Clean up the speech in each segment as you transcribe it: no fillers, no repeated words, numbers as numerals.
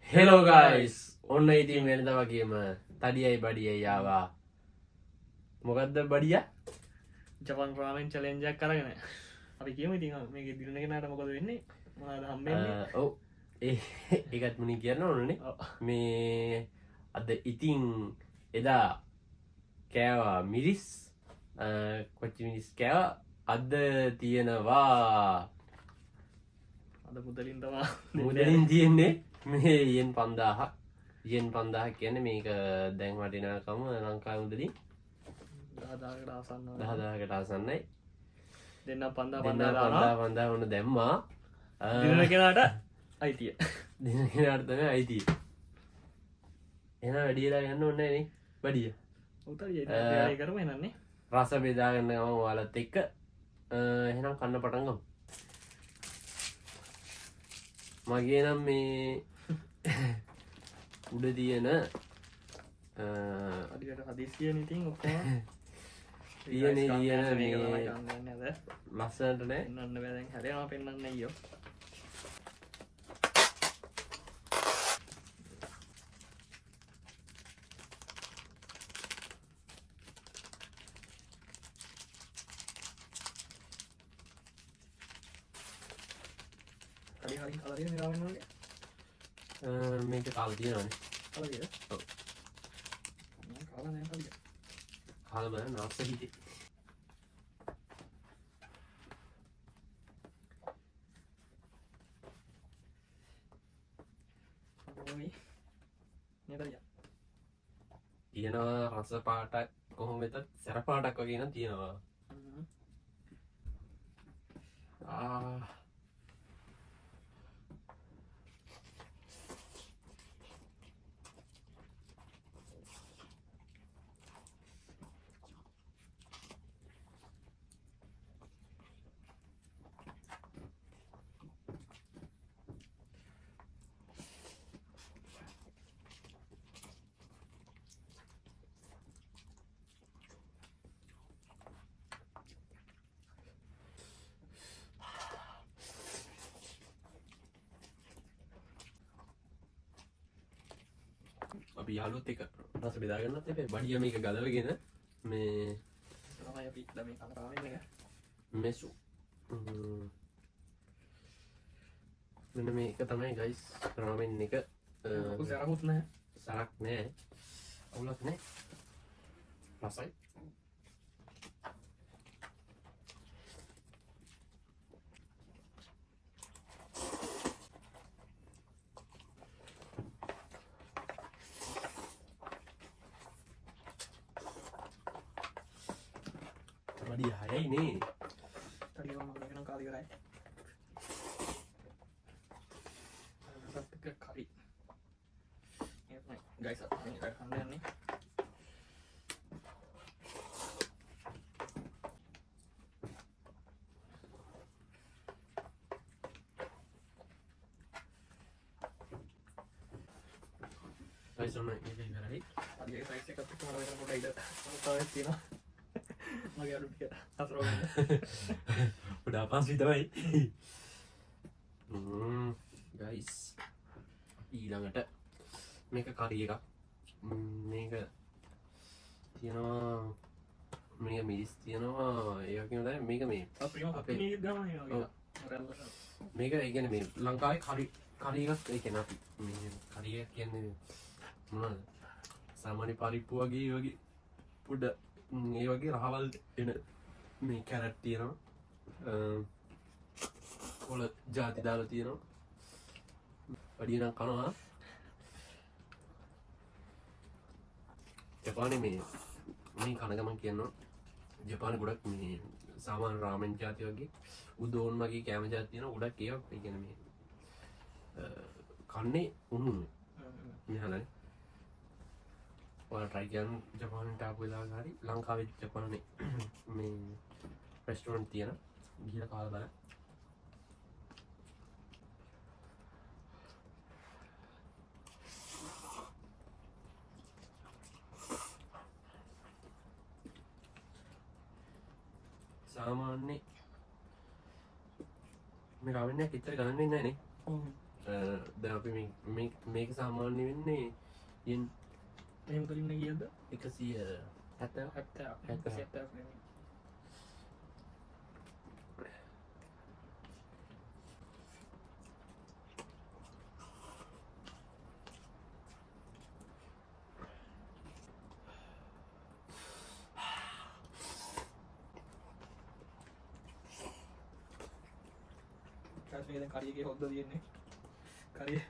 Hello guys ඔන්න ඉතින් වෙනද වගේම තඩියයි බඩියයි යාවා මොකක්ද බඩිය ජපන් රාමෙන් චලෙන්ජක් කරගෙන අපි කියම ඉතින් මේක දිරණගෙනට මොකද වෙන්නේ මොනාද හම්බෙන්නේ ඔව් ඒකත් මනි කියන්න ඕනනේ මේ අද ඉතිං එදා කෑවා මිරිස් කොච්චි මිනිස් කෑව අද තියෙනවා අද පුදලින් තමා මුදලින් තියෙන්නේ මේ යෙන් 5000 කියන්නේ මේක දැන් වටිනාකම ලංකාව මුදලින් 10,000කට ආසන්න 10,000කට ආසන්නයි දෙන්න පන්දා දෙන්න පන්දා 5000 වුණ දැම්මා දිරණගෙනට අයිතිය දිනකට තමයි අයිතිය එන වැඩියලා ගන්න ඕනේ නේ බඩිය උතර කරම එනන්නේ රස බෙදාගන්න ගම ඔයාලත් එක්ක එහෙනම් කන්න පටන් ගමු මගේ නම් මේ උඩ තියෙන අඩියට හදිසිය ඉතින් ඔක්කොම තියෙන මේ ගන්නද ලස්සනට නෑ එන්නන්න වැදැන් හැරවා පෙන්න්න යෝ කලින් කලරිය නිරාවන්නගේ මේක කාල තියෙනවානේ කලරිය ඔව් කාල නෑ කලිය කාල බලන්න නාස්ස හිතේ තියෙනවා රස පාටක් කොහොම වෙතත් සැර පාටක් වගේ නම් තියෙනවා අපි යාළුවොත් එක රස බෙදාගන්නත් එපේ බඩිය මේක ගලවගෙන මේ තමයි අපි මේ කනරාවෙන් එක මෙසු මෙන්න මේක තමයි ගයිස් රාමෙන් එක සරකුත් නැහැ සරක් නෑ අවුලක් නෑ රසයි බඩිය හයයි නේ තඩියම කාලිකරයි කරි ගයිස හන්නන්නේ ගයිසොන්න කරයි අගේ සයිස එකත් කොට ඉඩ තියෙනවා මගේ අඩුටිය අසරෝගන්න උඩා පස් විතරයි ගයිස් ඊළඟට මේක කරි එකක් මේක තියෙනවා මේක මිරිස් තියෙනවා ඒවගේ හොඳයි මේක මේ මේක ඒගැන මේ ලංකාවේ කරිගත් ඒකෙන අපි කරිය කියන්නේ මොනද සාමාන්‍ය පරිප්පු වගේ වගේ පුඩ ඒ වගේ රහවල් එන මේ කැරට් තියෙනවා කොල ජාති දාලා තියෙනවා වැඩිය නම් කනවා ජපානේ මේ කනගමන් කියනවා ජපාන ගොඩක් මේ සාමාන්‍ය රාමෙන් ජාති වගේ උදෝන් වගේ කෑම ජාති තියෙනවා ගොඩක් ඒවා ඒ කියන්නේ මේ කන්නේ උණුනේ මෙහලයි ट्राई किया जापान टाप गाड़ी लंका जापान में रेस्टोरेंट थी ना गीला काल बार सामान्य मैं रावण ने कितना गाने नहीं දැන් අපි මේක සාමාන්‍ය වෙන්නේ යෙන් එහෙම කලින් කියද 170 කරියගේ හොද්ද තියෙන්නේ කරිය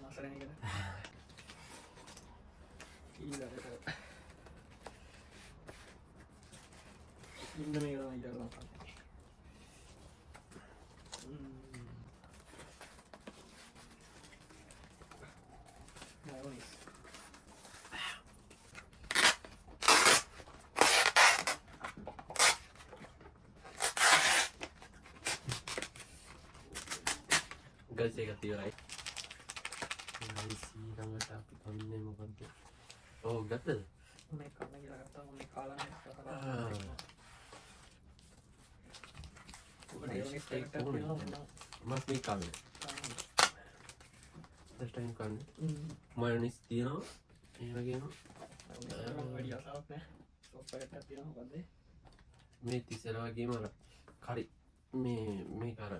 මසරන කර ඉන්න මේ කරන ඉට ගල්ස් එකත් ඉවරයි. ඊළඟට අපි කන්නේ මොකද්ද? ඔව් ගත්තද? මේ කන්න කියලා ගත්තා මේ කාලා මස් මේ කන්නේ. දැන් කන්නේ. මයොනයිස් තියෙනවා. ඒ වගේම වැඩි අසාවක් නෑ. සොස් පැකට් එකක් තියෙනවා මොකද්ද? මේ තිසර වගේම අර කරි මේක අර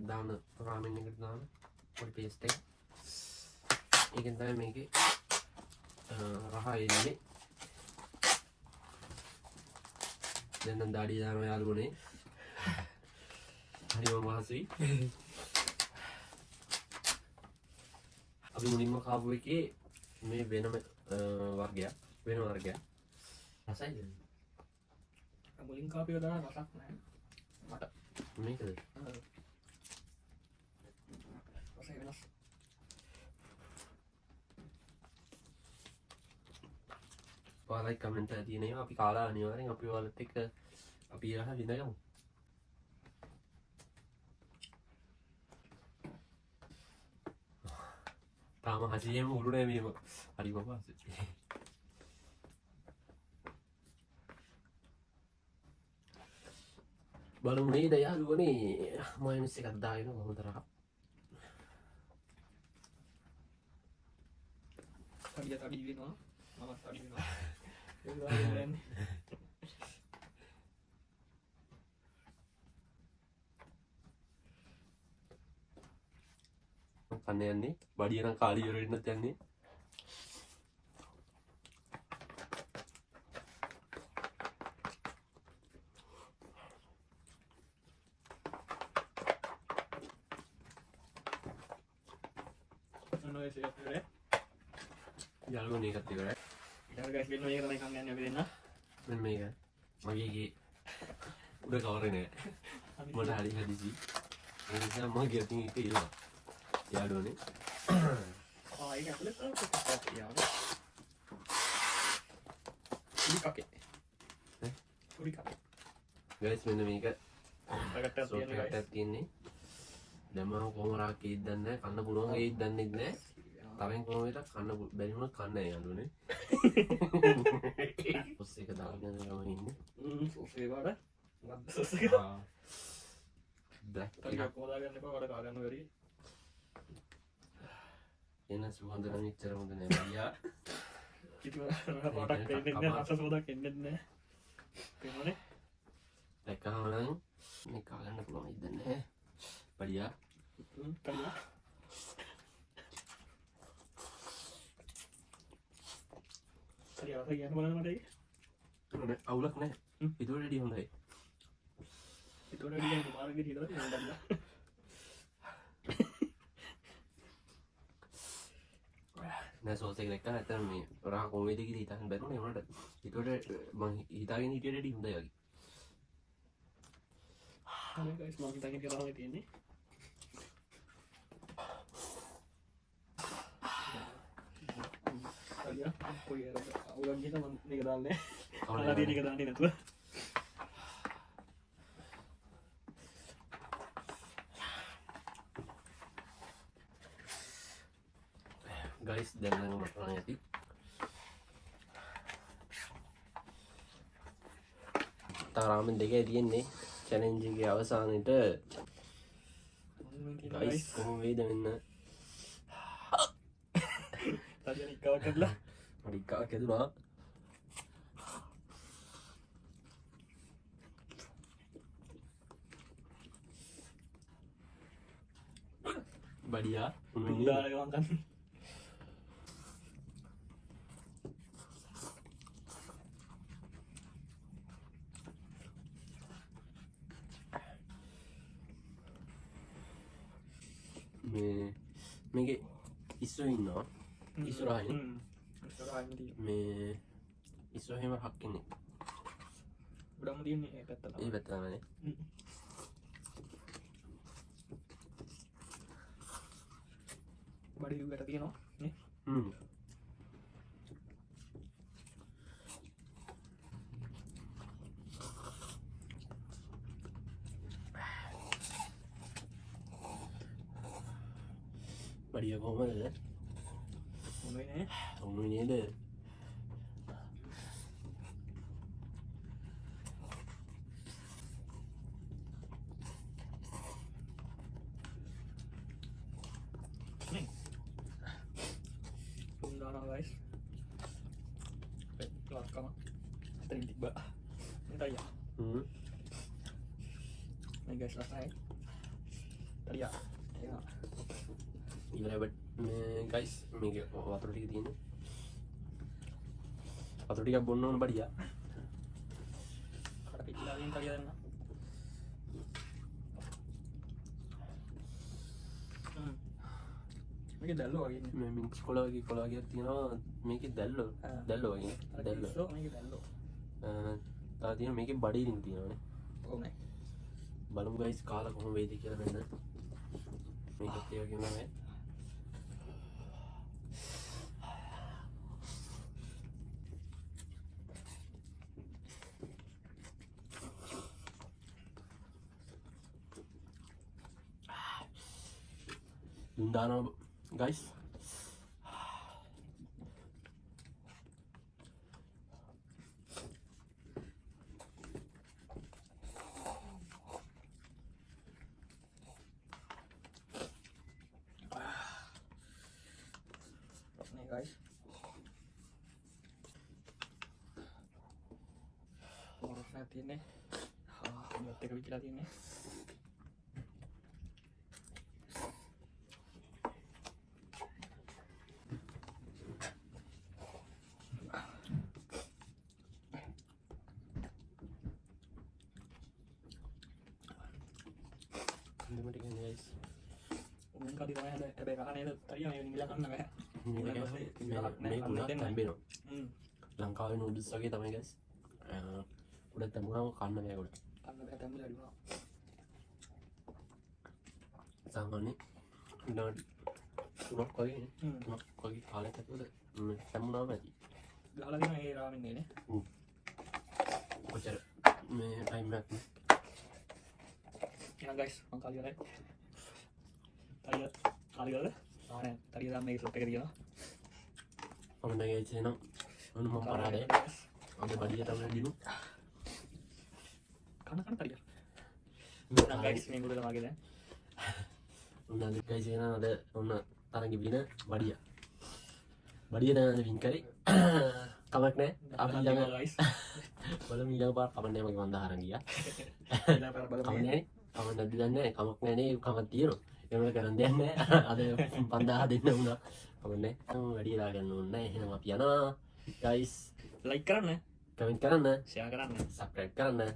දාන රාමෙන් එකට දාන පොඩි පේස්ට් එක. ඒකෙන් තමයි මේකේ රහ එන්නේ. දැන් නම් දාඩිය දානවා යාළුවනේ. හරිම මහසුයි. අපි මුලින්ම කාපු එකේ මේ වෙනම වර්ගයක් රසයිද? මුලින් කාපිය දාන රසක් නෑ මට. මේකද? රසය වෙනස්. ඔයාලයි කමෙන්ට් එකක් තියෙනවා. අපි කාලා අනිවාර්යෙන් අපි ඔයාලත් එක්ක අපි රහ විඳගමු. තාම හසියෙම උරුනේ මේව. හරි බබාසෙ. බලමු නේද යාළුවනේ. මයොනයිස් එකක් දාගෙන කොහොමද රහ? තඩිය තඩි වෙනවා. මමත් තඩි වෙනවා. ඒක ගානේ කන්න යන්නේ. බඩිය නම් කාලි ඉවර වෙන්නත් යන්නේ. යාළුවනේ එකත් ඉවරයි. ඊට ගයිස් වෙන මේක තමයි කන්න යන්නේ අපි දෙන්න. මෙන්න මේක. මගේගේ උඩ කවරේ නෑ. මට හරි හදිසි. ඒ නිසා මගේ අතින් එක ඉල්ලුවා. යාළුවනේ. ඒක ඇතුලේ තමයි කොටස් තියන්නේ. පුඩි කකේ. ගයිස් මෙන්න මේක පැකට් එකක් තියෙනවා guys. සෝට් තියෙන්නේ. දැන් මම කොහොම රා කීයක් දන්නේ නැහැ. කන්න පුළුවන් කීයක් දන්නේ නැහැ. තරෙන් කොහොමද කන්න බැරි වුණොත් කන්න නැහැ යාළුවනේ. පොස් එක දාගෙන ගම ඉන්නේ. සෝස් එක වල මද්ද සෝස් එක. බ්ලැක් ටිකක් හොදා ගන්න එපා වඩ කා ගන්න බැරි. එන සුවඳ නම් ඉච්චර හොඳ නෑ අයියා. කිතුව පාටක් දෙන්නේ නැහැ රස සෝදාක් එන්නේ නැහැ. තේරුණානේ? දැක්කම නම් මේ කා ගන්න පුළුවන් ඉදන්නේ නැහැ. බඩියා. කලියා. කලියා රස කියන්න බලන්න මට ඒක. අවුලක් නැහැ. ඊට වැඩි හොඳයි. ඊට වඩා ඩියන් මාර්ගෙට හිතලා තියෙනවා. නෑ සෝස් එක දැක්කම නැත්නම් මේ රහ කොහොමද කියලා හිතන්න බැරුණේ උනට. ඊට වඩා මං හිතාගෙන හිටියට වැඩි හොඳයි වගේ. හරි guys මම හිතාගෙන කියලා තමයි තියෙන්නේ. කලියා කොයි අර අවුලක් ගිහලා මම මේක දාන්නේ. කවලා තියෙන එක දාන්නේ නැතුව. ගයිස් දැන් නම් මට නම් ඇති. තාරාමෙන් දෙකේ තියෙන්නේ චැලෙන්ජ් එකේ අවසානෙට මම ගයිස් කොහොම වේද මෙන්න නිකාව කරලා මඩික්කාවක් ඇතුවා බඩියා දාලගවන්කන්න මේක ඉස්සර ඉන්නවා ඉස්සරහින් මේ ඉස්සරහෙම හක්කන්නේ ගොඩම තියන්නේ පැත්ත ඒ පැත්තමනේ බඩි වැට තියෙනවා බඩිය කොහමද මොනවනේ ඔන්න නේද guys kelas kamu sering tiba minta ya nih guys selesai tadi ya ඉවරයි බට් මේ ගයිස් මේක වතුර ටික තියෙන්නේ වතුර ටිකක් බොන්න ඕන බඩියා kada pikiran tadi ya මේක දැල්ලෝ වගේ මේ මික්ස් කොලා වගේ කොලා වගේ තියෙනවා මේකේ දැල්ලෝ දැල්ලෝ වගේ දැල්ලෝ මේක දැල්ලෝ තා තියෙන මේකේ බඩේ රින් තියෙනවානේ ඔව් නේ බලමු ගයිස් කාලා කොහොම වේද කියලා මෙන්න මේකත් ඒ වගේම නෑ Dundano guys nih guys harus liatin nih buat tiga biji lagi nih guys mungkin kalau di rumah ada kan itu tadi yang bilang kan kayak මේ ගුණක් තැම්බෙනවා ලංකාවේ නූඩල්ස් වගේ තමයි guys උඩ තැඹුණාම කන්න බෑ උඩ karena kayak tembel dari mana සාමාන්‍ය විනාඩි 3ක් වගේ නේ 3ක් වගේ කාලයක් ඇතුළත තැඹුණාම ඇති gala lagi nih ramen ini කොච්චර මේ ටයිම් එකක් ya guys kali ya kali ya tadi ramai itu kayak gitu මම දැන් ඒ චේනම් ඔන්න මම පරාදේ අද බඩිය තමයි දිනු karena kan tadi ya nah guys minggu udah lagi deh ඔන්න අද ගයිස් එන අද ඔන්න තරඟ වින බඩිය දැන් අද වින් කරේ කමක් නැහැ අපි ළඟ guys බලමු ඊළඟ පාර කමක් නැහැ මගේ මන්ද හරන් ගියා kita para කමක් balap නැහැ කමක් නැද්ද දන්නේ නැහැ කමක් නැහැ නේ කමක් තියෙනවා ඒවල කරන් දෙයක් නැහැ අද 5000 දෙන්න වුණා කමක් නැහැ වැඩි ලා ගන්න ඕනේ නැහැ එහෙනම් අපි යනවා ගයිස් like කරන්න කමෙන්ට් කරන්න share කරන්න subscribe කරන්න